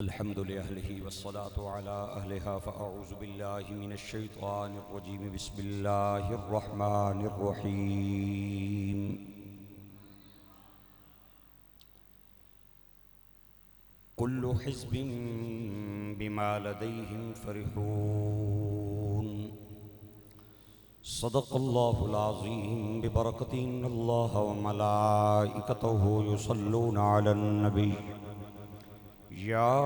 الحمد لأهله والصلاة على أهلها فأعوذ بالله من الشيطان الرجيم بسم الله الرحمن الرحيم كل حزب بما لديهم فرحون صدق الله العظيم ببركة إن الله وملائكته يصلون على النبي يا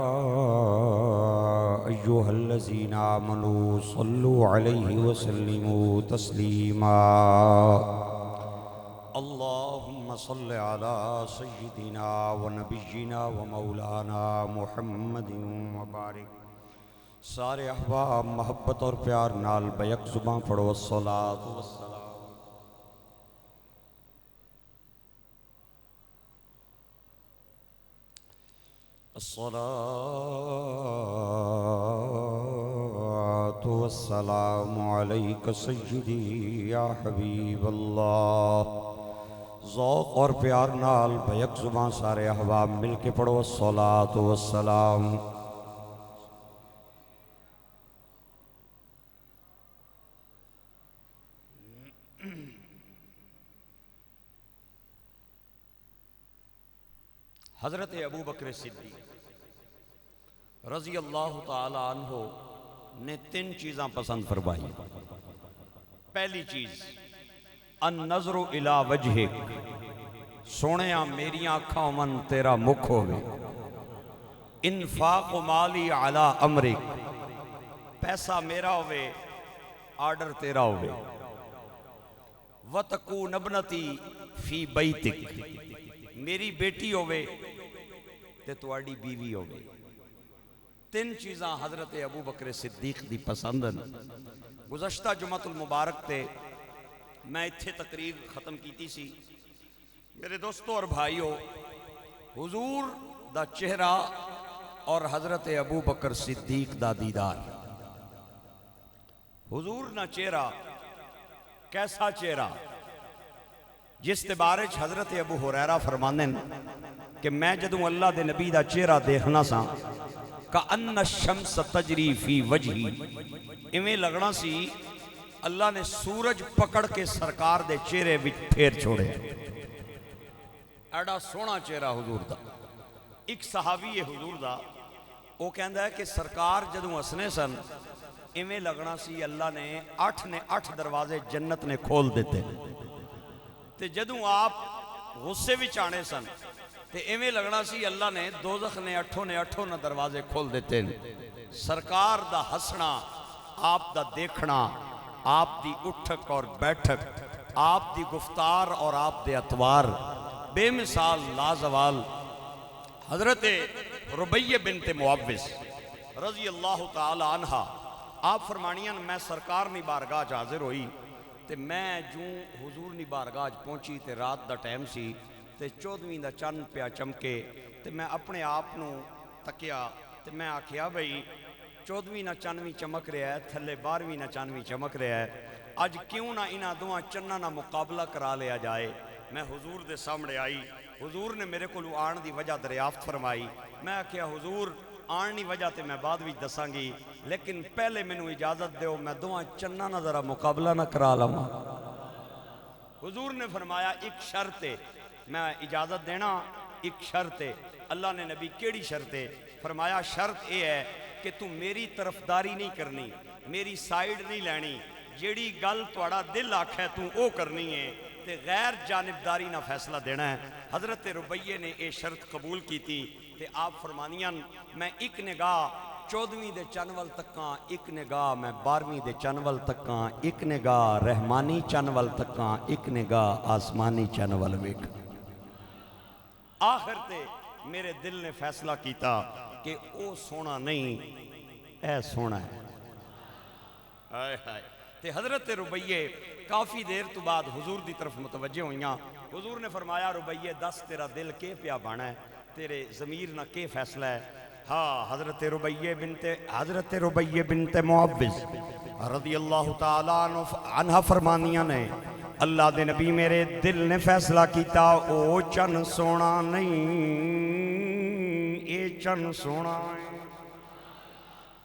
أيها الذين آمنوا صلوا عليه وسلموا تسليما اللهم صل على سيدنا ونبينا ومولانا محمد وبارك سارے احباب محبت اور پیار نال بیک زباں پڑھو الصلاۃ والسلام الصلاة والسلام عليك سيدي يا حبيب اللہ ذوق اور پیار نال بیک زبان سارے احباب مل کے پڑھو الصلاۃ والسلام حضرت ابو بکر صدیق رضی اللہ تعالی عنہ نے 3 چیزاں پسند فرمائی. پہلی چیز النظر الی وجہک، سونیا میریاں اکھاں من تیرا مکھ ہوئے. انفاق مالی علی امرک، پیسہ میرا ہوئے آرڈر تیرا ہوئے. وتکون ابنتی فی بیتک، میری بیٹی ہوئے تے تواڈی بیوی ہوئے. 3 چیزاں حضرت ابو بکر صدیق دی پسند ہیں. گزشتہ جمعۃ المبارک تے میں اتھے تقریر ختم کیتی سی. میرے دوستوں اور بھائیوں، حضور دا چہرہ اور حضرت ابو بکر صدیق دا دیدار. حضور نا چہرہ کیسا چہرہ جس تے بارے حضرت ابو ہریرہ فرماندے ہیں کہ میں جدوں اللہ دے نبی دا چہرہ دیکھنا سا کأن الشمس تجری فی وجہی، ایویں لگنا سی اللہ نے سورج پکڑ کے سرکار دے چہرے وچ پھیر چھوڑے. ایڈا سونا چہرہ حضور دا. ایک صحابی ہے حضور دا، وہ کہندا ہے کہ سرکار جدوں ہسنے سن ایویں لگنا سی اللہ نے 8 دروازے جنت نے کھول دیتے. تے جدوں آپ غصے وچ آنے سن تے ایویں لگنا سی اللہ نے دوزخ نے 8 دروازے کھول دیتے. سرکار دا ہسنا، آپ دا دیکھنا، آپ دی اٹھک اور بیٹھک، آپ دی گفتار اور آپ دے اطوار بے مثال لازوال. حضرت ربیہ بنت معوذ رضی اللہ تعالی عنہ آپ فرمانیاں میں سرکار نی بارگاہ حاضر ہوئی تے میں جوں حضور نی بارگاہ پہنچی تے رات دا ٹائم سی تے 14ویں دا چند پیا چمکے تے میں اپنے آپ نو تکیا تے میں آکھیا بھئی 14ویں نہ چانویں چمک رہا ہے، تھلے 12ویں نہ چانویں چمک رہا ہے، اج کیوں نہ انہاں دوہاں چناں نہ مقابلہ کرا لیا جائے. میں حضور دے سامنے آئی، حضور نے میرے کو آن دی وجہ دریافت فرمائی. میں آکھیا حضور آن دی وجہ تے میں بعد وچ دساں گی، لیکن پہلے مینوں اجازت دیو میں دوہاں چناں نہ ذرا مقابلہ نہ کرا لواں. حضور نے فرمایا ایک شرط ہے، میں اجازت دینا ایک شرط ہے. اللہ نے نبی کیڑی شرط ہے؟ فرمایا شرط یہ ہے کہ تم میری طرفداری نہیں کرنی، میری سائیڈ نہیں لینی، جیڑی گل تواڈا دل آکھے تو او کرنی ہے تے غیر جانبداری نہ فیصلہ دینا ہے. حضرت ربیہ نے یہ شرط قبول کی تھی تے آپ فرمانیاں میں ایک نگاہ 14ویں دے چنول تکاں، ایک نگاہ میں 12ویں دے چنول تکاں، ایک نگاہ رحمانی چنول تکاں، ایک نگاہ آسمانی چنول ویکھ. آخر تے میرے دل نے فیصلہ کیتا کہ او سونا نہیں اے سونا ہے. آئے ہائے. تے حضرت ربیہ کافی دیر تو بعد حضور دی طرف متوجہ ہوئیاں. حضور نے فرمایا ربیہ دس تیرا دل کے پیا بانا ہے، تیرے ضمیر نہ کے فیصلہ ہے. ہاں حضرت ربیہ بنت معوذ رضی اللہ تعالیٰ عنہ فرمانیاں نے اللہ دے نبی میرے دل نے فیصلہ کیتا او چن سونا نہیں اے چن سونا ہے،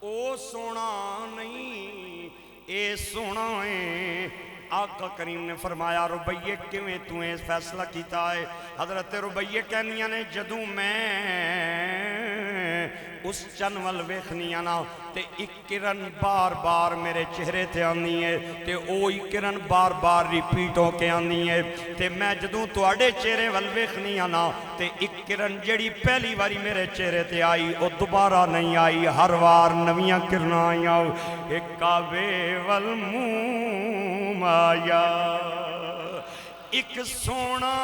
او سونا نہیں اے سونا ہے۔ آقا کریم نے فرمایا ربیہ کیویں تو اے فیصلہ کیتا ہے؟ حضرت ربیہ کہنیاں نے جدوں میں اس چن ول ویکھنیاں نا تے ایک کرن بار بار میرے چہرے تے آنی ہے تے اوہی کرن بار بار ریپیٹ ہو کے آنی ہے تے میں جدوں تواڈے چہرے ول ویکھنیاں نا تے ایک کرن جڑی پہلی واری میرے چہرے تے آئی او دوبارہ نہیں آئی، ہر وار نویاں کرنا آئیاں۔ ایک کعبے ول منہ آیا ایک سونا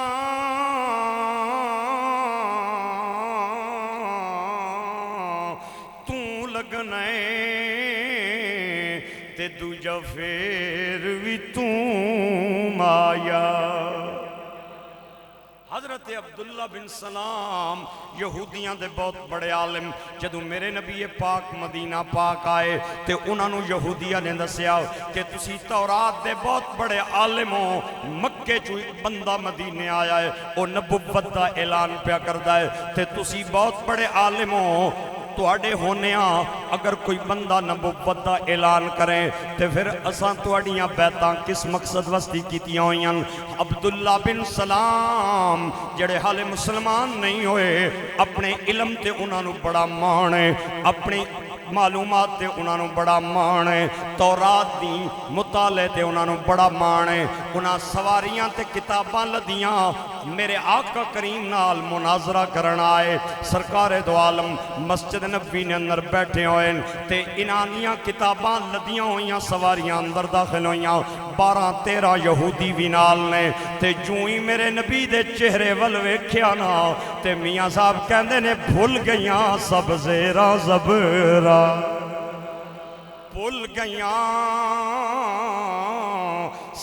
لگنے تے دوجا پھر بھی تم آیا۔ حضرت عبداللہ بن سلام یہودیاں دے بہت بڑے عالم جدو میرے نبی پاک مدینہ پاک آئے تے انہوں نے یہودیہ نے دسیا کہ تسی تورات دے بہت بڑے عالم ہو، مکے چو ایک بندہ مدینے آیا ہے وہ نبوت دا اعلان پیا کردا ہے تے تسی بہت بڑے عالم ہو، تواڈے ہونیاں اگر کوئی بندہ نبوت دا اعلان کرے تے پھر اساں تواڈیاں بیعتاں کس مقصد واسطے کیتیاں ہوئیاں؟ عبداللہ بن سلام جڑے حال مسلمان نہیں ہوئے اپنے علم تے انہاں نو بڑا مان ہے، اپنی معلومات تے انہاں نو بڑا مان ہے، تورات دی مطالعے تے انہاں نو بڑا مان ہے، انہاں سواریاں تے کتاباں لدیاں میرے آقا کریم نال مناظرہ کرنا آئے، سرکار دو عالم مسجد نبی نے اندر بیٹھے ہوئے تے انہانیاں کتاباں لدیاں ہوئیاں سواریاں اندر داخل ہوئیاں، 12-13 یہودی بھی نال نے تے جوں ہی میرے نبی دے چہرے ول ویکھیا نا تے میاں صاحب کہندے نے بھول گئیاں سب زیرہ زبرہ، بھول گئیاں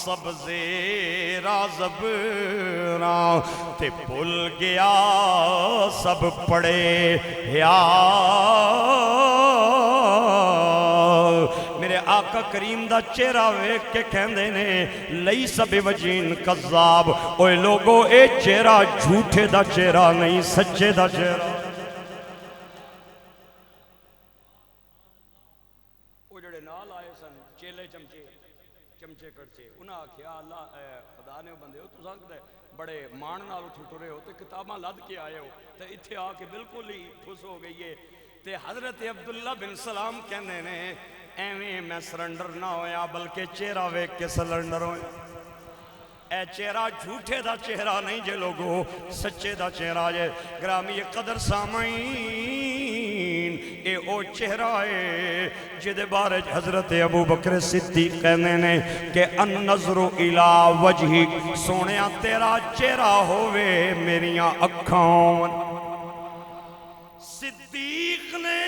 سب زیرہ زبرہ تے بھول گیا سب پڑے یا میرے آقا کریم دا چہرہ ویکھ کے کہندے نے لیس بوجین کذاب، اوے لوگو اے چہرہ جھوٹے دا چہرہ نہیں سچے دا چہرہ۔ وہ جڑے نال آئے سن چیلے چمچے کرچے انہاں آکھیا اللہ خدا نے بندے ہو تساں کدے بڑے مان نال اٹھ ٹرے ہو تے کتاباں لد کے آئے ہو تے ایتھے آ کے بالکل ہی ٹھس ہو گئی ہے تے حضرت عبداللہ بن سلام کہندے نے ایویں میں سرنڈر نہ ہویا بلکہ چہرہ ویکھ کے سرنڈر ہویا۔ اے چہرہ جھوٹے دا چہرہ نہیں جے لوگو سچے دا چہرہ جے گرامی قدر سامعین اے او چہرہ ہے جدے بارے حضرت ابو بکر صدیق کہنے نے کہ النظر الی وجہک سونیا تیرا چہرہ ہووے میریاں اکھاں۔ صدیق نے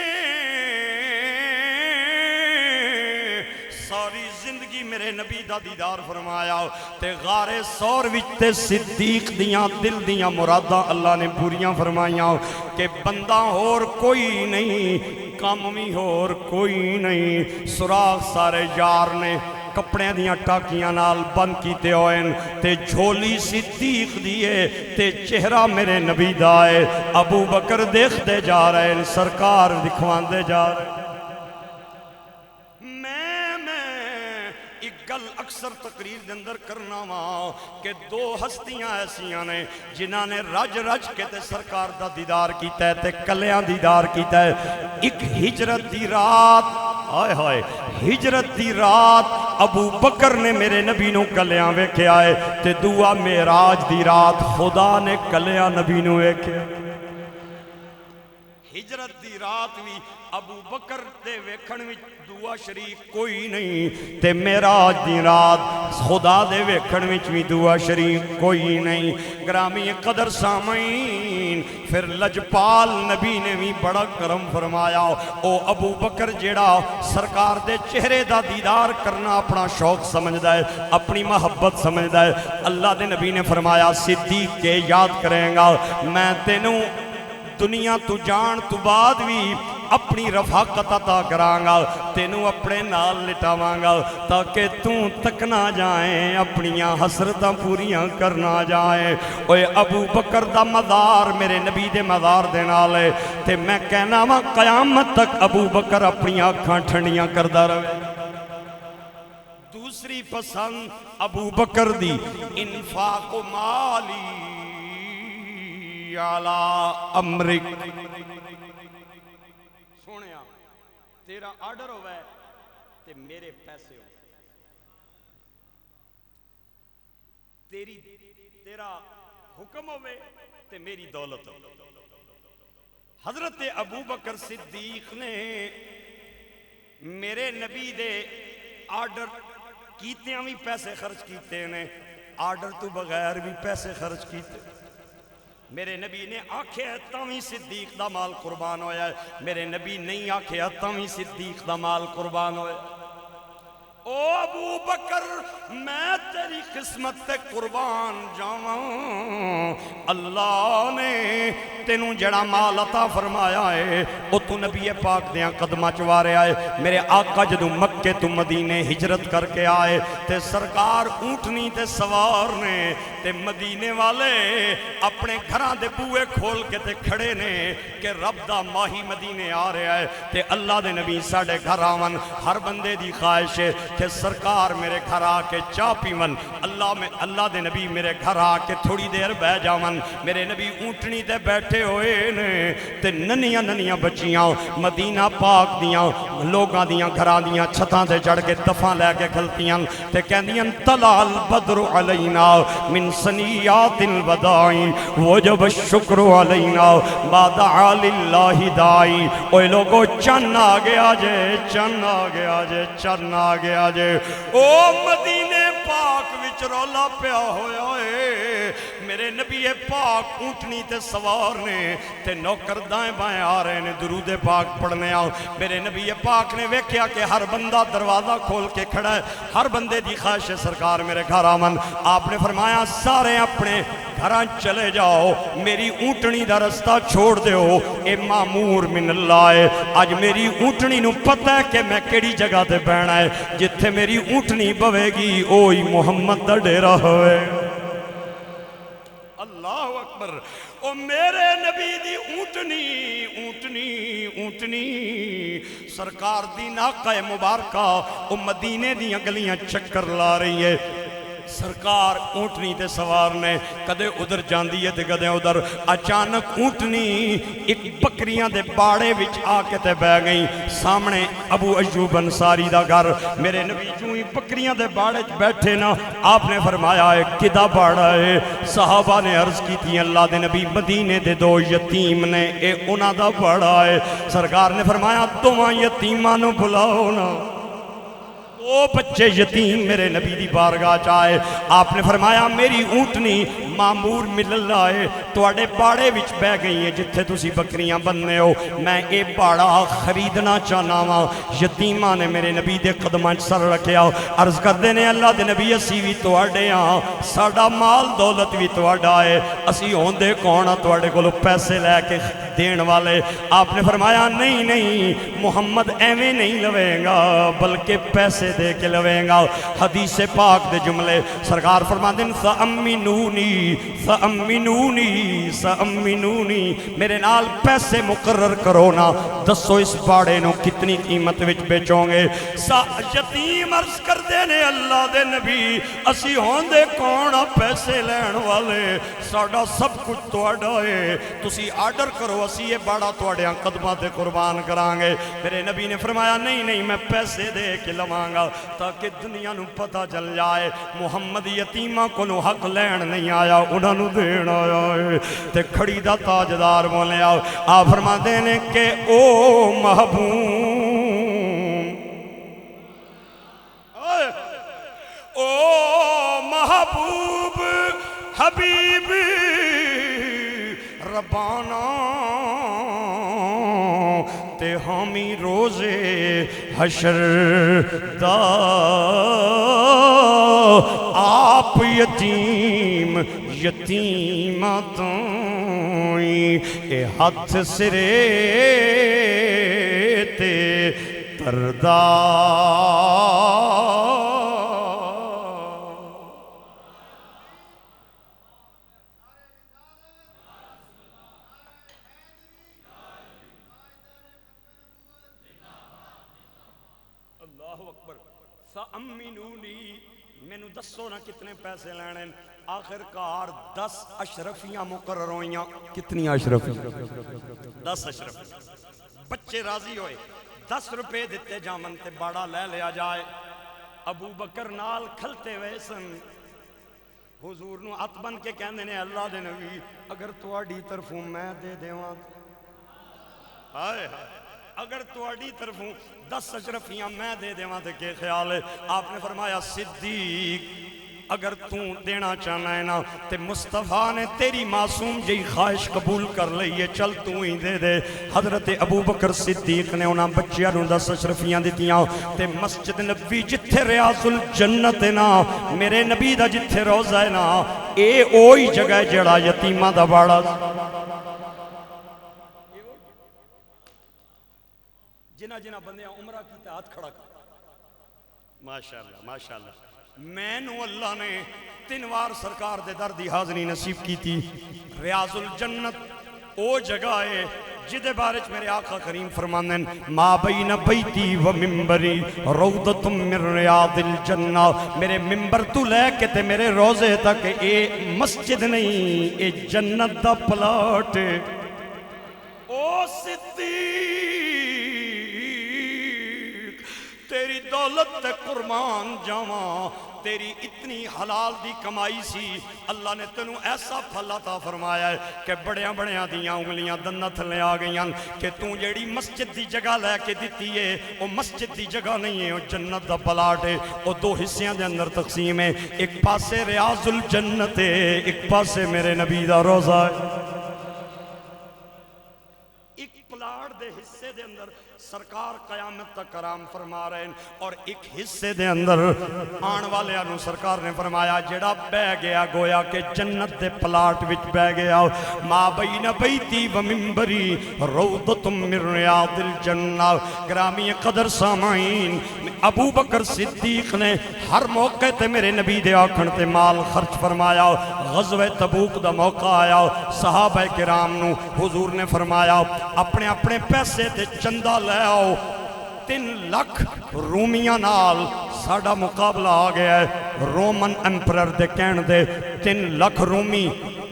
ساری زندگی میرے نبی دا دیدار فرمایا تے غار سور وچ تے صدیق دیاں دل دیاں مراداں اللہ نے پوریاں فرمائیاں کہ بندہ اور کوئی نہیں، کام بھی اور کوئی نہیں، سراغ سارے یار نے کپڑے دیاں ٹاکیاں نال بند کیتے ہوئے تے جھولی صدیق دیئے تے چہرہ میرے نبی دائے، ابو بکر دیکھ دے جا رہے ہیں، سرکار دکھوان دے جا رہے ہیں۔ ایک گل اکثر تقریر دے اندر کرنا ماں کہ دو ہستیاں ایسیاں نے جنہاں نے رج رج کے تے سرکار دا دیدار کیتا ہے تے کلیاں دیدار کیتا ہے۔ ایک ہجرت دی رات آئے ہائے ہجرت دی رات ابو بکر نے میرے نبی نو کلیاں ویکھے آئے تے دعا معراج دی رات خدا نے کلیاں نبی نو ویکھے۔ ہجرت دی رات بھی ابو بکر دے ویکھن وچ دعا شریک کوئی نہیں تے معراج دی رات خدا دے ویکھن وچ بھی دعا شریک کوئی نہیں۔ گرامی قدر سامعین پھر لجپال نبی نے بھی بڑا کرم فرمایا، او ابو بکر جیڑا سرکار دے چہرے دا دیدار کرنا اپنا شوق سمجھدا ہے، اپنی محبت سمجھدا ہے، اللہ دے نبی نے فرمایا صدیق کے یاد کریں گا میں تینوں دنیا تو جان تو بعد بھی اپنی رفاقت عطا کرانگا تینوں اپنے نال لٹاوانگا تاکہ توں تک نہ جائیں اپنیاں حسرتاں پوریاں کرنا جائیں اوے ابو بکر دا مزار میرے نبی دے مزار دے نالے تے میں کہنا وا قیامت تک ابو بکر اپنی آنکھاں ٹھنڈیاں کردہ رہے دوسری پسند ابو بکر دی انفاق مالی علی امرک سونیا تیرا آرڈر ہوئے تے میرے پیسے ہو تیرا حکم ہوئے تے میری دولت ہو حضرت ابو بکر صدیق نے میرے نبی دے آرڈر کیتے ہیں بھی پیسے خرچ کیتے ہیں آرڈر تو بغیر بھی پیسے خرچ کیتے میرے نبی نے آکھے تاوی صدیق دا مال قربان ہویا ہے میرے نبی نہیں آکھے تاوی صدیق دا مال قربان ہویا ہے او ابو بکر میں تیری قسمت تے قربان جاواں اللہ نے تینوں جڑا مال عطا فرمایا ہے او تو نبی پاک دیاں قدمہ چوارے آئے میرے آقا جدوں مکے تو مدینے ہجرت کر کے آئے تے سرکار اونٹنی تے سوار نے تے مدینے والے اپنے گھراں دے بوئے کھول کے تے کھڑے نے کہ رب دا ماہی مدینے آ رہا ہے تے اللہ دے نبی ساڑے گھر آون ہر بندے دی خواہش ہے کہ سرکار میرے گھر آ کے چاہ پیون اللہ دے نبی میرے گھر آ کے تھوڑی دیر بہ جاون میرے نبی اونٹنی تے بیٹھے ہوئے نے تے ننیاں بچیاں مدینہ پاک دیاں لوگاں دیاں گھران دیاں چھتاں تے چڑھ کے دفعہ لے کے کھلتیاں تے کہندیاں طلع البدر علینا من سنیات الوداعی وجب الشکر علینا بعد عال اللہ دائی اوہ لوگو چن آ گیا جے چن آ گیا جے چن آ گیا جے او مدینے پاک وچ رولا پیا ہویا ہے میرے نبی پاک اونٹنی تے سوار نے تے نوکر دائیں بائیں آ رہے نے درود پاک پڑھنے آؤ میرے نبی پاک نے ویکھیا کہ ہر بندہ دروازہ کھول کے کھڑا ہے ہر بندے دی خواہش ہے سرکار میرے گھر آمن آپ نے فرمایا سارے اپنے گھراں چلے جاؤ میری اونٹنی دا رستہ چھوڑ دیو اے مامور من اللہ ہے آج میری اونٹنی نو پتہ ہے کہ میں کیڑی جگہ تے بہنا ہے جتھے میری اونٹنی بوے گی اوہی محمد دا ڈیرہ ہوئے اللہ اکبر او میرے نبی دی اونٹنی سرکار دی ناقہ مبارکہ او مدینے دیاں گلیاں چکر لا رہی ہے سرکار اونٹنی تے سوار نے کدے ادھر جاندی ہے تے کدے ادھر اچانک اونٹنی ایک بکریاں دے باڑے وچ آ کے تے بہ گئی سامنے ابو ایوب انصاری دا گھر میرے نبی جو ہی بکریاں دے باڑے بیٹھے نا آپ نے فرمایا ہے کدا باڑا ہے صحابہ نے عرض کی تھی اللہ دے نبی مدینے دے دو یتیم نے اے انہاں دا باڑا ہے سرکار نے فرمایا دوواں یتیماں نو بلاؤ نا وہ بچے یتیم میرے نبی دی بارگاہ چاہے آپ نے فرمایا میری اونٹنی مامور مل اللہ ہے توڑے باڑے وچ بہ گئی ہیں جتھے تسی بکریاں بننے ہو میں اے باڑا خریدنا چاہنا ہوں یتیمہ نے میرے نبی دے قدماں سر رکھیا عرض کر دینے اللہ دے نبی اسی بھی توڑے ہاں ساڑا مال دولت بھی توڑا ہے اسی ہوندے کونا توڑے کو پیسے لے کے دین والے آپ نے فرمایا نہیں محمد ایویں نہیں لویں گا بلکہ پیسے دے کے لویں گا حدیث پاک دے جملے سرکار فرماندن سأمنونی میرے نال پیسے مقرر کرو نا دسو اس باڑے نو کتنی قیمت وچ بیچوں گے یتیم عرض کر دینے اللہ دے نبی اسی ہوندے کونا پیسے لین والے ساڑا سب کچھ توڑا ہے تسی آرڈر کرو اسی یہ باڑا توڑیاں قدمہ تے قربان کرانگے میرے نبی نے فرمایا نہیں میں پیسے دے کے لوانگا تاکہ دنیا نو پتہ چل جائے محمد یتیمہ کو نو حق لین نہیں آیا انہاں نو دین آیا ہے تے کھڑی دا تاجدار بولے آؤ آپ فرما دینے کہ او محبوب او محبوب حبیب ربانا تے حامی روزے حشر دا آپ یتیمہ توئی اے ہاتھ سرے پردہ اللہ اکبر فَأَمِّنُونِي مینو دسو نا کتنے پیسے لینے آخر کار 10 اشرفیاں مقرر ہوئیاں کتنی اشرفیاں 10 اشرفیاں بچے راضی ہوئے 10 روپے دیتے جامن تے باڑا لے لیا جائے ابو بکر نال کھلتے ہوئے سن حضور نو ہاتھ بن کے کہندے نے اللہ دے نبی اگر تواڈی طرفوں میں دے دیواں ہائے اگر تواڈی طرفوں 10 اشرفیاں میں دے دیواں تے کے خیال ہے آپ نے فرمایا صدیق اگر تو دینا چاہنا ہے نا تے مصطفیٰ نے تیری معصوم جی خواہش قبول کر لئیے چل تو ہی دے دے حضرت ابو بکر صدیق نے انہاں بچیاں نوں 10 اشرفیاں دیتیاں تے مسجد نبی جتھے ریاض الجنت ہے نا میرے نبی دا جتھے روزہ ہے نا اے اوہی جگہ ہے جڑا یتیماں دا باڑا جنہ جنہ بندیاں عمرہ کی ہاتھ کھڑا کر ماشاءاللہ ماشاءاللہ میں نو اللہ نے 3 وار سرکار دے در دی حاضری نصیب کی تھی ریاض الجنت او جگہ ہے جدے بارچ میرے آقا کریم فرماندن ما بین بیتی و ممبری روضت من ریاض الجنہ میرے ممبر تو لے کے تے میرے روزے تک اے مسجد نہیں اے جنت دا پلاٹ او صدیق تیری دولت تے قربان جاواں تیری اتنی حلال دی کمائی سی اللہ نے تنوں ایسا پھل عطا فرمایا ہے کہ بڑیاں بڑیاں دیاں انگلیاں دنہ تھلے آ گئیاں کہ تو جیڑی مسجد دی جگہ لے کے دیتی ہے وہ مسجد دی جگہ نہیں ہے وہ جنت دا پلاٹ ہے وہ 2 حصیاں دے اندر تقسیم ہے ایک پاسے ریاض الجنت ہے ایک پاسے میرے نبی دا روزہ ہے ایک پلاٹ دے حصے دے اندر سرکار قیامت تک کرام فرما رہے ہیں اور ایک حصے دے اندر آن والے انو سرکار نے فرمایا جڑا بہ گیا گویا کہ جنت دے پلاٹ وچ بہ گیا ما بین بیتی و ممبری روضت من ریاض الجنہ گرامی قدر سامعین ابو بکر صدیق نے ہر موقع تے میرے نبی دے آکھن تے مال خرچ فرمایا غزوہ تبوک دا موقع آیا صحابہ کرام نو حضور نے فرمایا اپنے اپنے پیسے تے چندہ لے آؤ 3 لاکھ رومیاں نال ساڑا مقابلہ آ گیا ہے رومن امپرر دے کہن دے 3 لاکھ رومی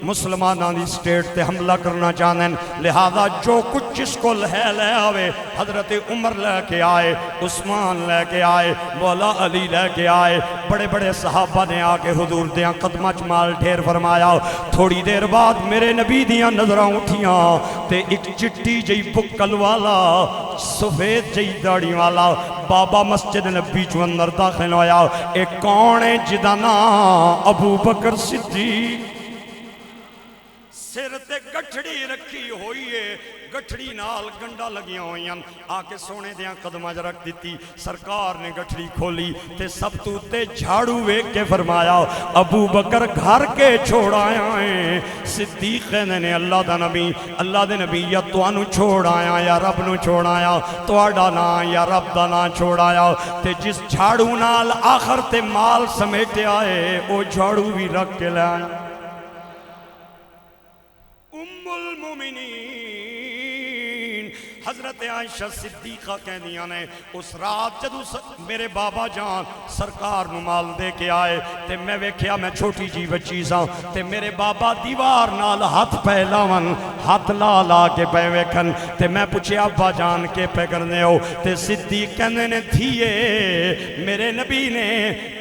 مسلمانہ دی سٹیٹ تے حملہ کرنا چاہنے لہذا جو کچھ جس کو لے آوے حضرت عمر لے کے آئے عثمان لے کے آئے مولا علی لے کے آئے بڑے بڑے صحابہ نے آکے حضور دیاں قدمہ چمال ڈھیر فرمایا تھوڑی دیر بعد میرے نبی دیاں نظران اٹھیاں تے ایک چٹی جئی بکل والا سفید جئی داڑی والا بابا مسجد نبی جو اندر داخل ہویا ایک کون ہے جدانا ابو بکر صدیق سر تے گٹھڑی رکھی ہوئی ہے گٹھڑی نال گنڈا لگیاں ہوئیاں آکے سونے دیاں قدمہ رکھ دیتی سرکار نے گٹھڑی کھولی تے سب تو تے جھاڑو ویک کے فرمایا ابو بکر گھر کے چھوڑ آیا ہیں صدیق نے اللہ دے نبی یا توانو چھوڑ آیا یا رب نو چھوڑ آیا توڑا نا یا رب دا نا چھوڑ آیا تے جس جھاڑو نال آخر تے مال سمیٹے آئے وہ جھاڑو بھی رکھ کے لے آیا حضرت عائشہ صدیقہ کہہ دیا نے اس رات جدو میرے بابا جان سرکار نمال دے کے آئے تے میں ویکھیا میں چھوٹی جی بچی سا تے میرے بابا دیوار نال ہاتھ پہلاون ہاتھ لا کے پہ ویکھن تے میں پوچھے ابا جان کے پہ کرنے ہو تے صدیق کہنے نے تھیے میرے نبی نے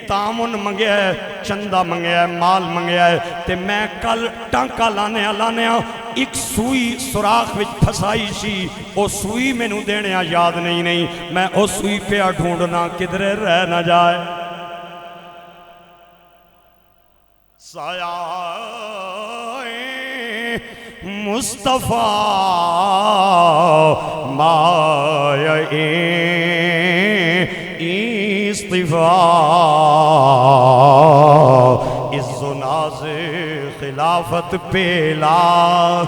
تامن منگیا ہے چندہ منگیا ہے مال منگیا ہے تے میں کل ٹانکا لانے ایک سوئی سوراخ وچ پھسائی سی او سوئی میں نو دینے یاد نہیں میں او سوئی پہ ڈھونڈنا کدھرے رہ نہ جائے سایہ مصطفیٰ مایہ اصطفاء عز و ناز خلافت پیلا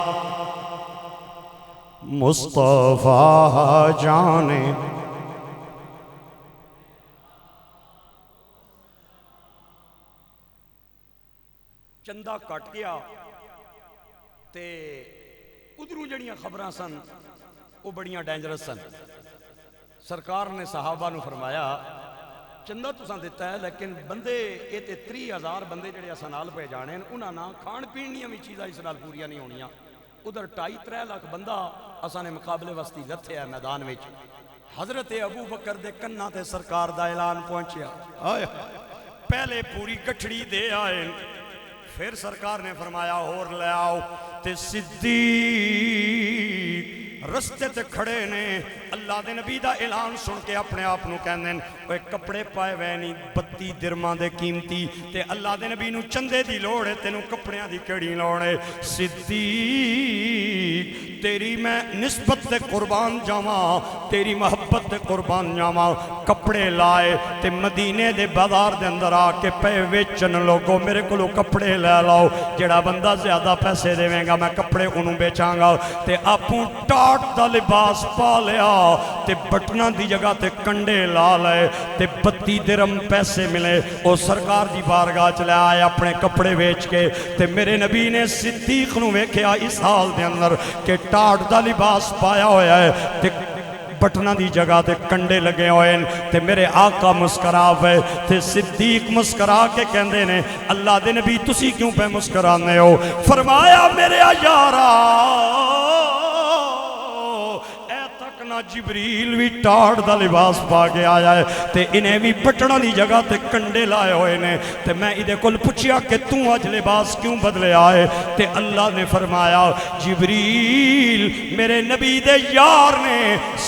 مصطفیٰ جانے چندہ کٹ گیا تے ادھروں جڑیاں خبراں سن وہ بڑیاں ڈینجرس سن. سرکار نے صحابہ نو فرمایا چندہ تساں دیتا ہے لیکن بندے یہ تے 30,000 بندے جڑے اساں نال پہ جانے انہاں نہ کھان پین دیاں وی چیزاں اس نال پوریاں نہیں ہونیاں. ادھر 2.5-3 لاکھ بندہ اساں نے مقابلے واسطے لتھے ہے میدان وچ. حضرت ابو بکر دے کناں تے سرکار دا اعلان پہنچیا. آئے پہلے پوری گٹھڑی دے آئے پھر سرکار نے فرمایا اور لے آؤ تے صدیق رستے تے کھڑے نے. اللہ دے نبی دا اعلان سن کے اپنے آپ نو کہندے اوے کپڑے پائے وے نہیں 32 درہماں دے قیمتی تے اللہ دے نبی نو چندے دی لوڑ ہے تینوں کپڑیاں دی کیڑی لوڑ ہے. صدیق تیری میں نسبت تے قربان جاواں تیری محبت تے قربان جاواں. کپڑے لائے تے مدینے دے بازار دے اندر آ کے پے ویچن لوگوں میرے کولو کپڑے لے لاؤ. جڑا بندہ زیادہ پیسے دے گا میں کپڑے انہوں بیچاں گا. تے آپوں ٹاٹ دا لباس پا لیا تے بٹنا دی جگہ تے کنڈے لا لے تے 32 درہم پیسے ملے. او سرکار دی بارگاہ چلے آئے اپنے کپڑے بیچ کے تے میرے نبی نے صدیق نو ویکھیا اس حال دے اندر کہ ٹاٹ دا لباس پایا ہویا ہے تے بٹنا دی جگہ تے کنڈے لگے ہوئے تے میرے آقا مسکرا پے تے صدیق مسکرا کے کہندے نے اللہ دے نبی تسی کیوں پہ مسکرانے ہو؟ فرمایا میرے یارا جبریل بھی ٹاڑ دا لباس پا کے آیا ہے تے انہیں بھی بٹنا دی جگہ تے کنڈے لائے ہوئے نے تے میں ادھے کل پوچھیا کہ تو آج لباس کیوں بدلے آئے تے اللہ نے فرمایا جبریل میرے نبی دے یار نے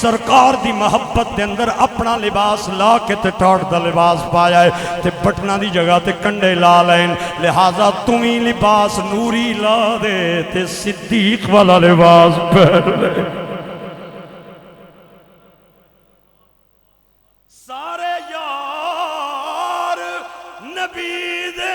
سرکار دی محبت دے اندر اپنا لباس لا کے تے ٹاڑ دا لباس پایا ہے تے بٹنا دی جگہ تے کنڈے لا لین لہذا تمہیں لباس نوری لا دے تے صدیق والا لباس پہن لے. سارے یار نبی دے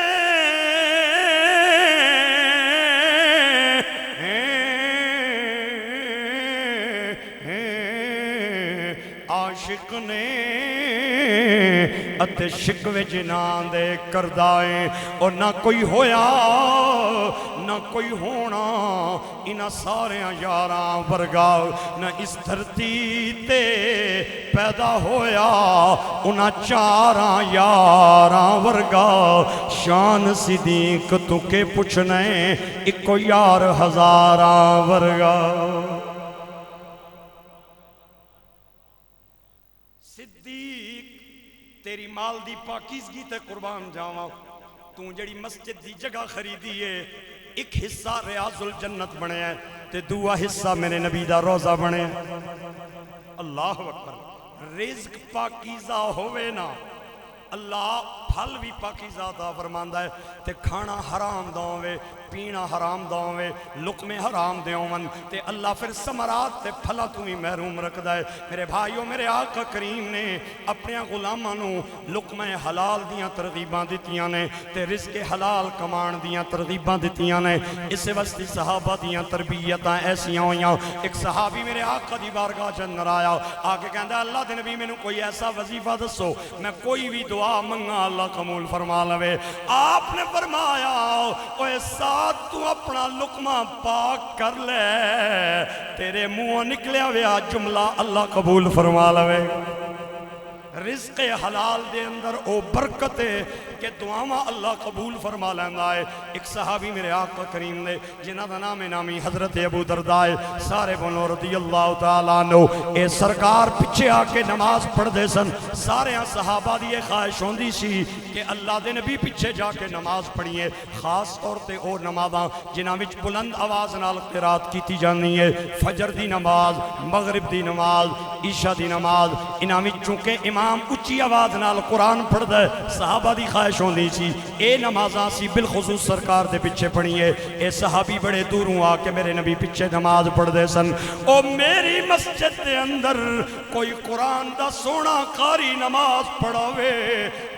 عاشق نے اتے شکوے جنان دے کردائیں اور نہ کوئی ہویا نہ کوئی ہونا انہاں سارے یاراں ورگا نہ اس دھرتی تے پیدا ہویا انہاں چاراں یاراں ورگا. شان صدیق تو کے پوچھنے اکو یار ہزاراں ورگا. تیری مال دی پاکیزگی تے قربان جاواں تو جڑی مسجد دی جگہ خریدی ہے ایک حصہ ریاض الجنت بنے ہے تے دوہ حصہ میرے نبی دا روزہ بنے ہے. اللہ اکبر. رزق پاکیزہ ہوئے نا اللہ پھل بھی پاکیزہ عطا فرماندا ہے تے کھانا حرام داوے پینا حرام داوے لقمے حرام دیومن تے اللہ پھر ثمرات تے پھلا تمہیں محروم رکھدا ہے. میرے بھائیوں میرے آقا کریم نے اپنے غلاماں نو لقمے حلال دیاں ترغیباں دتیاں نے تے رزق حلال کمان دیاں ترغیباں دتیاں نے. اس واسطے صحابہ دیاں تربیتاں ایسیاں ہویاں. ایک صحابی میرے آقا دی بارگاہ چ اندر آیا آ کے کہندا اللہ دے نبی مینوں کوئی ایسا وظیفہ دسو میں کوئی بھی دعا منگا اللہ قبول فرما لوے. آپ نے فرمایا اوے ساتھ تو اپنا لقمہ پاک کر لے تیرے منہ نکلیا ویا جملہ اللہ قبول فرما لوے. رزق حلال دے اندر او برکت ہے کہ دعاواں اللہ قبول فرما لیندا ہے. ایک صحابی میرے آقا کریم نے جنہاں دا نام نامی حضرت ابو درداء سارے بولو رضی اللہ تعالیٰ عنہ. اے سرکار پیچھے آ کے نماز پڑھ دے سن. سارے صحابہ دی خواہش ہوندی سی کہ اللہ دے نبی پیچھے جا کے نماز پڑھیے. خاص طور تے او نمازاں جنہاں وچ بلند آواز نال قرات کیتی جانی ہے. فجر دی نماز مغرب دی نماز عشاء دی نماز انہاں وچ چونکہ امام اچھی آواز نال قرآن پڑھ دے صحابہ دی خواہش ہوندی سی اے نمازاں سی بالخصوص سرکار دے پیچھے پڑھیے. اے صحابی بڑے دوروں آ کے میرے نبی پیچھے نماز پڑھ دے سن. او میری مسجد دے اندر کوئی قرآن دا سونا قاری نماز پڑھاوے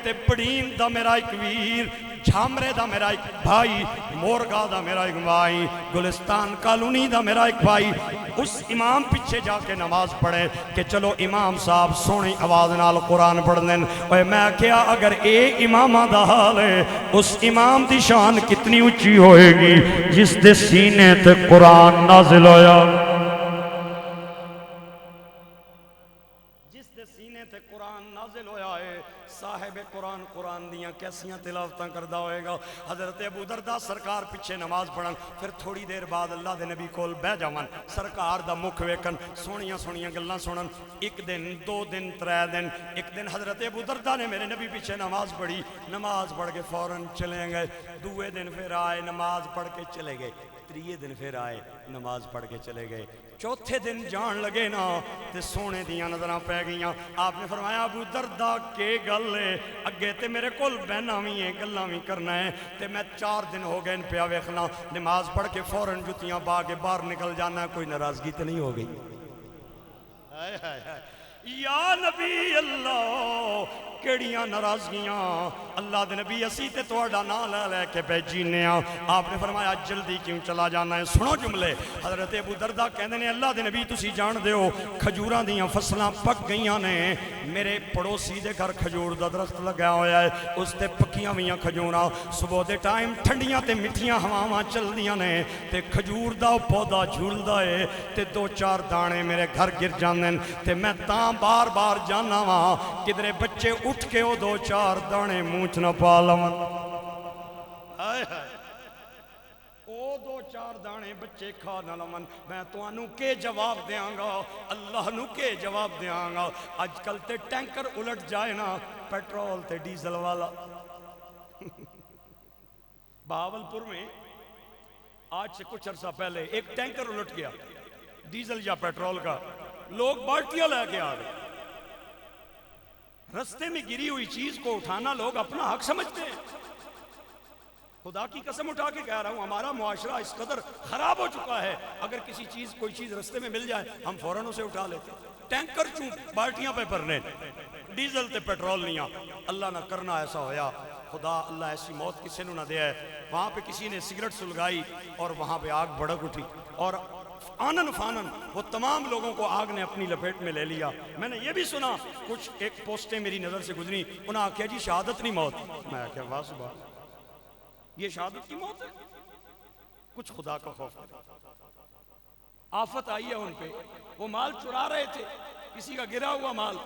تے پڑھین دا میرا ایک ویر جھامرے دا میرا ایک بھائی، مورگا دا میرا ایک بھائی، گلستان کالونی دا میرا ایک بھائی اس امام پیچھے جا کے نماز پڑھے کہ چلو امام صاحب سونی آواز نال قرآن پڑھ دیں. اور میں کیا اگر اے امامہ دا حال ہے اس امام دی شان کتنی اونچی ہوئے گی جس دے سینے تے قرآن نازل ہویا، جس دے سینے تے قرآن نازل ہویا ہے. صاحب قرآن قرآن دیاں کیسیاں تلاوتاں کردہ ہوئے گا. حضرت ابو دردہ سرکار پیچھے نماز پڑھن، پھر تھوڑی دیر بعد اللہ دے نبی کول بہ جاون، سرکار دا مکھ ویکن، سونیاں سونیاں گلاں سنن. ایک دن، دو دن، ترے دن. ایک دن حضرت ابو دردہ نے میرے نبی پیچھے نماز پڑھی، نماز پڑھ کے فوراً چلے گئے. دوے دن پھر آئے، نماز پڑھ کے چلے گئے. تریے دن پھر آئے، نماز پڑھ کے چلے گئے. چوتھے دن جان لگے نا تے سونے دیاں نظراں پہ گئیاں. آپ نے فرمایا ابو دردہ کے گل ہے اگے تے میرے کول بہنا بھی ہے، گلاں بھی کرنا ہے تے میں 4 دن ہو گئے ان پیا ویکھنا. نماز پڑھ کے فوراً جتیاں پا کے باہر نکل جانا ہے. کوئی ناراضگی تے نہیں ہو گئی؟ یا نبی اللہ کیڑیاں ناراضگیاں اللہ دے نبی اسی تے تہاڈا نام لے لے کے پہ جینے ہاں. آپ نے فرمایا جلدی کیوں چلا جانا ہے؟ سنو جملے. حضرت ابو دردہ کہندے نے اللہ دے نبی تسی جان دیو کھجوراں دیاں فصلاں پک گئیاں نے. میرے پڑوسی دے گھر کھجور دا درخت لگا ہویا ہے، اس تے پکیاں ہوئیاں کھجوراں. صبح دے ٹائم ٹھنڈیاں تے مٹھیاں ہواواں چلدیاں نے تے کھجور دا پودا جھولدا ہے تے 2-4 دانے میرے گھر گر جاندے تے میں تاں بار بار جانا وا کدرے بچے اٹھ کے وہ 2-4 دانے منہ نہ پا لون. او 2-4 دانے بچے کھا نہ لون. میں تانوں کے جواب دیاں گا؟ اللہ نو کے جواب دیاں گا؟ اج کل تے ٹینکر الٹ جائے نا پیٹرول تے ڈیزل والا. بہاولپور میں آج سے کچھ عرصہ پہلے ایک ٹینکر الٹ گیا ڈیزل یا پیٹرول کا. لوگ بالٹیاں لے کے آ گئے. رستے میں گری ہوئی چیز کو اٹھانا لوگ اپنا حق سمجھتے ہیں. خدا کی قسم اٹھا کے کہہ رہا ہوں ہمارا معاشرہ اس قدر خراب ہو چکا ہے. اگر کسی چیز کوئی چیز رستے میں مل جائے ہم فوراً اسے اٹھا لیتے. ٹینکر چوں بالٹیاں پہ بھرنے، ڈیزل تے پیٹرول نہیں. اللہ نہ کرنا ایسا ہویا. خدا اللہ ایسی موت کسی نو نہ دے ہے. وہاں پہ کسی نے سگریٹ سلگائی اور وہاں پہ آگ بھڑک اٹھی اور آنن فانن وہ تمام لوگوں کو آگ نے اپنی لپیٹ میں لے لیا. میں نے یہ بھی سنا کچھ ایک پوسٹیں میری نظر سے گزری، انہوں نے کہا جی شہادت نہیں موت. میں کہا واہ صبح یہ شہادت کی موت ہے؟ کچھ خدا کا خوف ہے. آفت آئی ہے ان پہ. وہ مال چرا رہے تھے، کسی کا گرا ہوا مال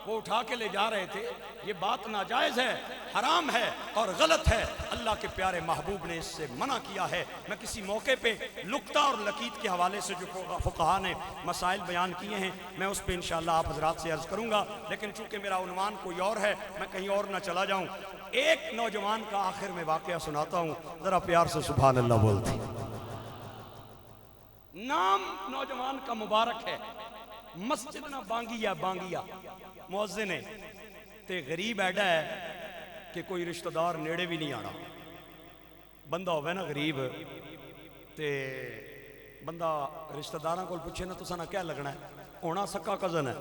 وہ اٹھا کے لے جا رہے تھے. یہ بات ناجائز ہے، حرام ہے اور غلط ہے. اللہ کے پیارے محبوب نے اس سے منع کیا ہے. میں کسی موقع پہ لقطہ اور لکیت کے حوالے سے جو فقہا نے مسائل بیان کیے ہیں میں اس پہ انشاءاللہ آپ حضرات سے عرض کروں گا، لیکن چونکہ میرا عنوان کوئی اور ہے میں کہیں اور نہ چلا جاؤں. ایک نوجوان کا آخر میں واقعہ سناتا ہوں، ذرا پیار سے سبحان اللہ بولتے. نام نوجوان کا مبارک ہے، مسجد نہ بانگیا مؤذن ہے تے غریب ایڈا ہے کہ کوئی رشتہ دار نیڑے بھی نہیں آنا. بندہ ہوئے نا غریب تے بندہ رشتہ داراں کو پوچھے نا تساں نہ کیا لگنا ہے، ہونا سکا کزن ہے،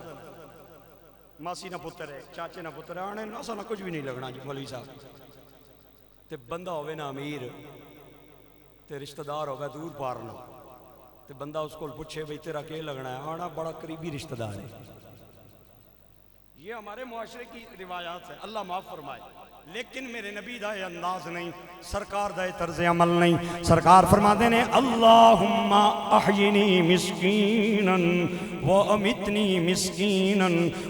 ماسی نہ پتر ہے، چاچے نہ پتر ہے، آنے نہ کچھ بھی نہیں لگنا جی مولوی صاحب. تے بندہ ہوئے نا امیر تے رشتہ دار ہوئے دور پارنا تے بندہ اس کو پوچھے بھئی تیرا کیا لگنا ہے، آنا بڑا قریبی رشتہ دار ہے. یہ ہمارے معاشرے کی روایات ہے، اللہ معاف فرمائے. لیکن میرے نبی دا یہ انداز نہیں، سرکار دا یہ طرز عمل نہیں. سرکار فرماتے ہیں اللہم احینی مسکینا و امتنی مسکینا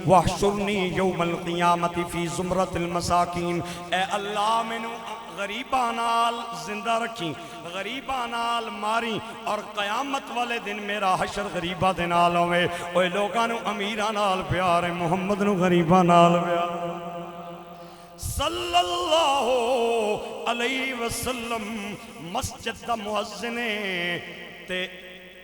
واحشرنی یوم القیامت فی زمرت المساکین. اے اللہ مینوں غریباں نال زندہ رکھی، غریباں نال ماری اور قیامت والے دن میرا حشر غریباں دے نال ہوئے. اوے لوگاں نو امیراں نال پیار ہے، محمد نو غریباں نال پیار. صلی اللہ علیہ وسلم مسجد دا مؤذن تے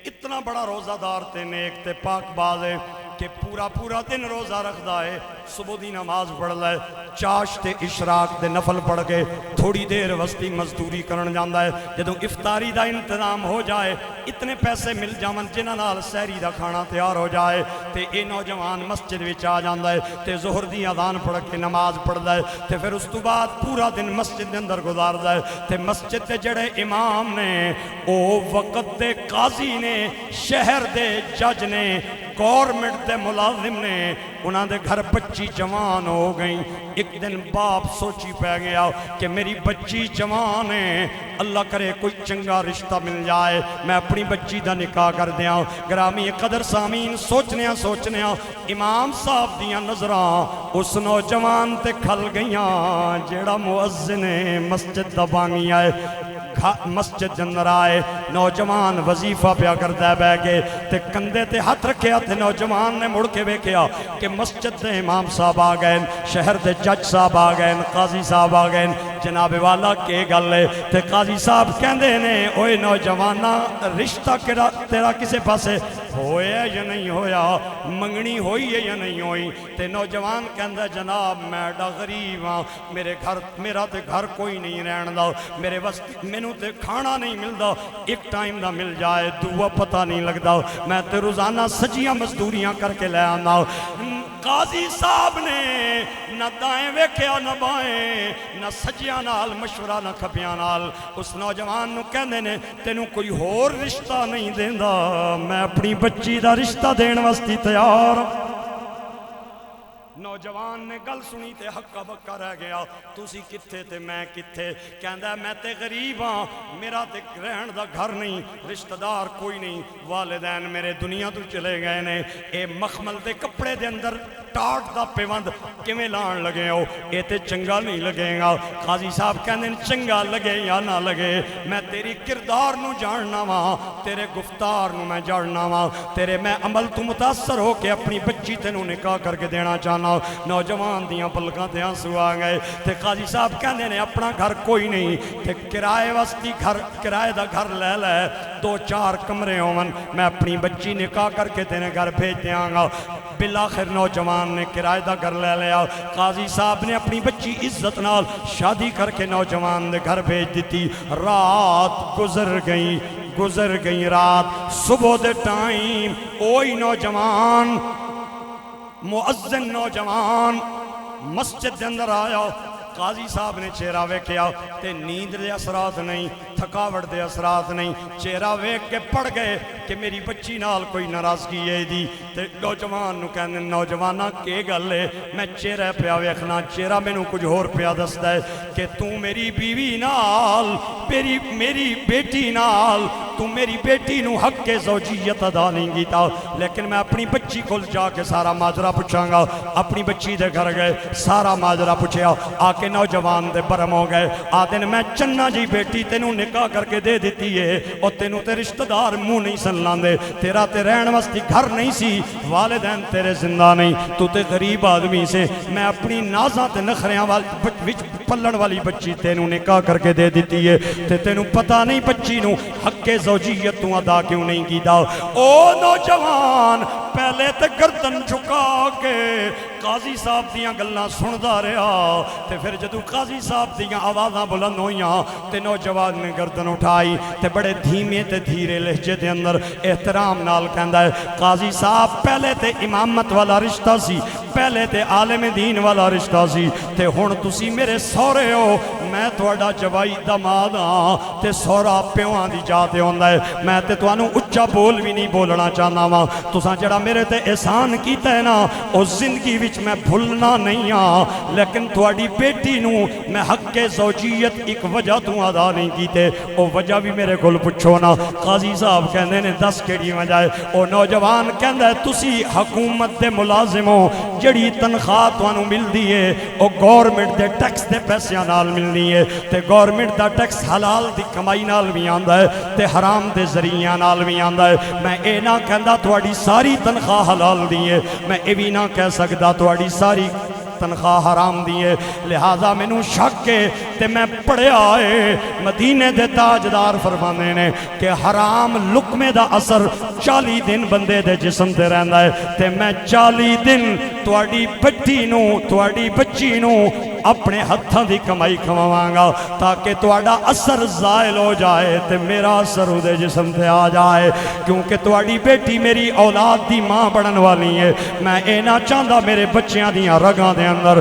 اتنا بڑا روزہ دار تے نیک تے پاک باز ہے. کہ پورا پورا دن روزہ رکھدا ہے، صبح دی نماز پڑھ لے، چاش تے اشراق دے نفل پڑھ کے تھوڑی دیر وستی مزدوری کرن جاندا ہے، جدوں افطاری دا انتظام ہو جائے، اتنے پیسے مل جاون جنہاں نال سحری دا کھانا تیار ہو جائے، تے اے نوجوان مسجد وچ آ جاندا ہے تے ظہر دی اذان پڑھ کے نماز پڑھدا ہے، تے پھر اس تو بعد پورا دن مسجد دے اندر گزاردا ہے، تے مسجد دے جڑے امام نے او وقت دے قاضی نے، شہر دے جج نے، گورنمنٹ دے ملازم نے، انہاں دے گھر بچی جوان ہو گئیں۔ ایک دن باپ سوچی پہ گیا کہ میری بچی جوان ہے، اللہ کرے کوئی چنگا رشتہ مل جائے، میں اپنی بچی دا نکاح کر دیاں۔ گرامی قدر سامین سوچنے امام صاحب دیاں نظراں اس نوجوان تے کھل گئیاں جیڑا مؤذن مسجد دا بانی آئے۔ مسجد اندر آئے، نوجوان وظیفہ پیا کرتا ہے بہ کے تے کندھے تے ہاتھ رکھیا تے نوجوان نے مڑ کے ویکھیا کہ مسجد دے امام صاحب آ گئے، شہر دے جج صاحب آ گئے، قاضی صاحب آ گئے، جناب والا کے گل ہے تے قاضی صاحب کہندے نے اوے نوجوانا رشتہ تیرا کسے پاسے ہویا یا نہیں ہویا، منگنی ہوئی ہے یا نہیں ہوئی؟ تے نوجوان کہندا جناب میں ڈا غریب ہاں، میرا تے گھر کوئی نہیں رہن دا، میرے واسطے مینوں تے کھانا نہیں ملدا، ایک ٹائم دا مل جائے دعا پتہ نہیں لگدا، میں تے روزانہ سجیاں مزدوریاں کر کے لے آنا۔ قاضی صاحب نے نہ دائیں ویکھیا نہ بائیں، نہ سجیاں نال مشورہ نہ کھپیاں نال، اس نوجوان نو کہندے نے تینوں کوئی ہور رشتہ نہیں دیندا، میں اپنی بچی دا رشتہ دین واسطے تیار۔ نوجوان نے گل سنی تے ہکا بکا رہ گیا، تسی کتھے تے میں کتھے؟ کہندا میں تے غریب ہاں، میرا تے رہن دا گھر نہیں، رشتہ دار کوئی نہیں، والدین میرے دنیا تو چلے گئے نے، اے مخمل دے کپڑے دے اندر ٹاٹ دا پیوند کیویں لان لگے ہو، اے تے چنگا نہیں لگے گا۔ قاضی صاحب کہندے چنگا لگے یا نہ لگے، میں تیری کردار نو جاننا وا، تیرے گفتار نو میں جاننا وا، تیرے میں عمل تو متاثر ہو کے اپنی بچی تینوں نکاح کر کے دینا چاہنا۔ نوجوان دیاں پلکاں تے آنسو آ گئے تے قاضی صاحب کہندے نے اپنا گھر کوئی نہیں تے کرائے واسطے کرائے دا گھر لے لے، 2-4 کمرے ہون، میں اپنی بچی نکاح کر کے تیرے گھر بھیج دیاں گا۔ بالآخر نوجوان نے کرائے دا گھر لے لیا، قاضی صاحب نے اپنی بچی عزت نال شادی کر کے نوجوان دے گھر بھیج دیتی۔ رات گزر گئی رات، صبح دے ٹائم اوہی نوجوان مؤذن نوجوان مسجد دے اندر آیا، قاضی صاحب نے چہرہ ویکھیا تے نیند دے اثرات نہیں، تھکاوٹ دے اثرات نہیں، چہرہ ویکھ کے پڑ گئے کہ میری بچی نال کوئی ناراضگی ہے دی، تے نوجوان نو کہندے نوجوانہ کے گل ہے؟ میں چہرہ پیا ویکھنا، چہرہ مینوں کچھ ہور پیا دسدا ہے کہ تو میری بیوی نال، میری بیٹی نال، تو میری بیٹی نو حق کے زوجیت ادا نہیں کیتا، لیکن میں اپنی بچی کول جا کے سارا ماجرا پوچھاں گا۔ اپنی بچی دے گھر گئے، سارا ماجرا پوچھیا، آ کے نوجوان دے برم ہو گئے، آدن میں چنہ جی بیٹی تینوں نکاح کر کے دے دیتی ہے، اور تینوں تے رشتہ دار منہ نہیں سن لاندے، تیرا تے رہن واسطے گھر نہیں سی، والدین تیرے زندہ نہیں، تو تے غریب آدمی سے، میں اپنی نازاں تے نخریاں پلن والی بچی تینوں نکاح کر کے دے دیتی ہے، تے تینوں پتہ نہیں بچی نو حق کے زوجیت تو ادا کیوں نہیں کیتا؟ او نوجوان پہلے تے گردن جھکا کے قاضی صاحب دیاں گلاں سندا رہا، تے پھر جدو قاضی صاحب دیاں آوازاں بلند ہویاں تے نوجوان نے گردن اٹھائی تے بڑے دھیمے تے دھیرے لہجے دے اندر احترام نال کہندا ہے قاضی صاحب پہلے تے امامت والا رشتہ سی، پہلے تے عالم دین والا رشتہ سی، تے ہن تسی میرے سورے ہو، میں تہاڈا جوائی داماد ہاں، تے سورا پیواں دی جات ہوندا ہے، میں تے تانوں اچا بول بھی نہیں بولنا چاہنا وا، تساں جڑا میرے تے احسان کیتا ہے نا او زندگی وچ میں بھولنا نہیں ہاں، لیکن تہاڈی بیٹی نو میں حق کے زوجیت ایک وجہ تو ادا نہیں کیتے، او وجہ بھی میرے کول پوچھو نا۔ قاضی صاحب کہندے نے 10 کیڑی وجہ ہے؟ او نوجوان کہندا ہے تسی حکومت دے ملازم ہو، جڑی تنخواہ تانوں ملدی ہے او گورنمنٹ دے ٹیکس دے پیسیاں نال ملنی ہے، تے گورنمنٹ دا ٹیکس حلال دی کمائی نال بھی آندا ہے تے حرام دے ذریعہ نال بھی آندا ہے۔ میں اے نہ کہندا تہاڈی ساری تنخواہ حلال دی ہے، میں اے بھی نہ کہہ سکدا تہاڈی ساری تنخواہ حرام دیے لہذا مینوں شک ہے تے میں پڑھیا ہے مدینے دے تاجدار فرماندے نے کہ حرام لقمے دا اثر 40 دن بندے دے جسم تے رہندا ہے تے میں 40 دن تواڈی بچی نو تواڈی بچی نو اپنے ہتھاں دی کمائی کھواواں گا تاکہ تواڈا اثر زائل ہو جائے تے میرا اثر اودے جسم تے آ جائے کیونکہ تواڈی بیٹی میری اولاد دی ماں بنن والی ہے میں اے نہ چاہندا میرے بچیاں دیاں رگاں دے اندر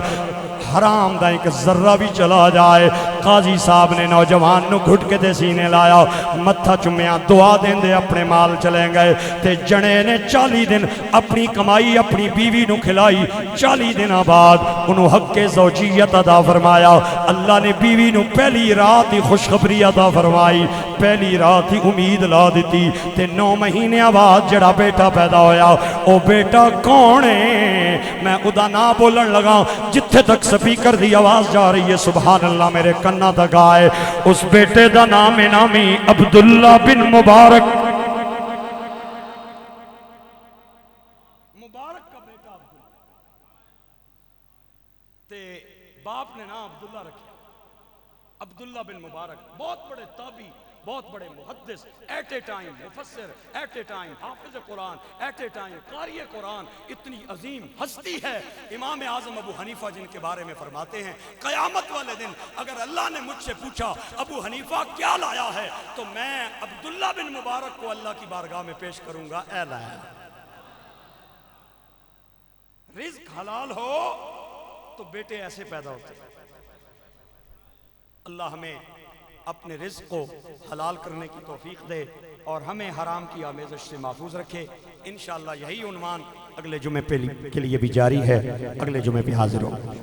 حرام دا ایک ذرہ بھی چلا جائے قاضی صاحب نے نوجوان نو گھٹ کے دے سینے لایا متھا چمیاں دعا دین دے اپنے مال چلیں گئے تے جنے نے 40 دن اپنی کمائی اپنی بیوی نو کھلائی 40 دن بعد انہوں حق کے زوجیت عطا فرمایا اللہ نے بیوی نو پہلی رات ہی خوشخبری عطا فرمائی پہلی رات ہی امید لا دیتی تے 9 مہینے بعد جڑا بیٹا پیدا ہویا او بیٹا کون ہے میں ادا نہ بولن لگا جتھے تک سپیکر دی آواز جا رہی ہے سبحان اللہ میرے کنا تک آئے اس بیٹے دا نام نامی عبداللہ بن مبارک مبارک کا بیٹا عبداللہ تے باپ نے نام عبداللہ رکھا عبداللہ بن مبارک بہت بڑے تابعی بہت بڑے محدث ایٹ اے ٹائم مفسر ایٹ اے ٹائم حافظ قرآن ایٹ اے ٹائم قاری قرآن اتنی عظیم ہستی ہے امام اعظم ابو حنیفہ جن کے بارے میں فرماتے ہیں قیامت والے دن اگر اللہ نے مجھ سے پوچھا ابو حنیفہ کیا لایا ہے تو میں عبداللہ بن مبارک کو اللہ کی بارگاہ میں پیش کروں گا اے لایا رزق حلال ہو تو بیٹے ایسے پیدا ہوتے ہیں اللہ ہمیں اپنے رزق کو حلال کرنے کی توفیق دے اور ہمیں حرام کی آمیزش سے محفوظ رکھے انشاءاللہ یہی عنوان اگلے جمعے کے لیے بھی جاری ہے اگلے جمعے پہ حاضر ہوں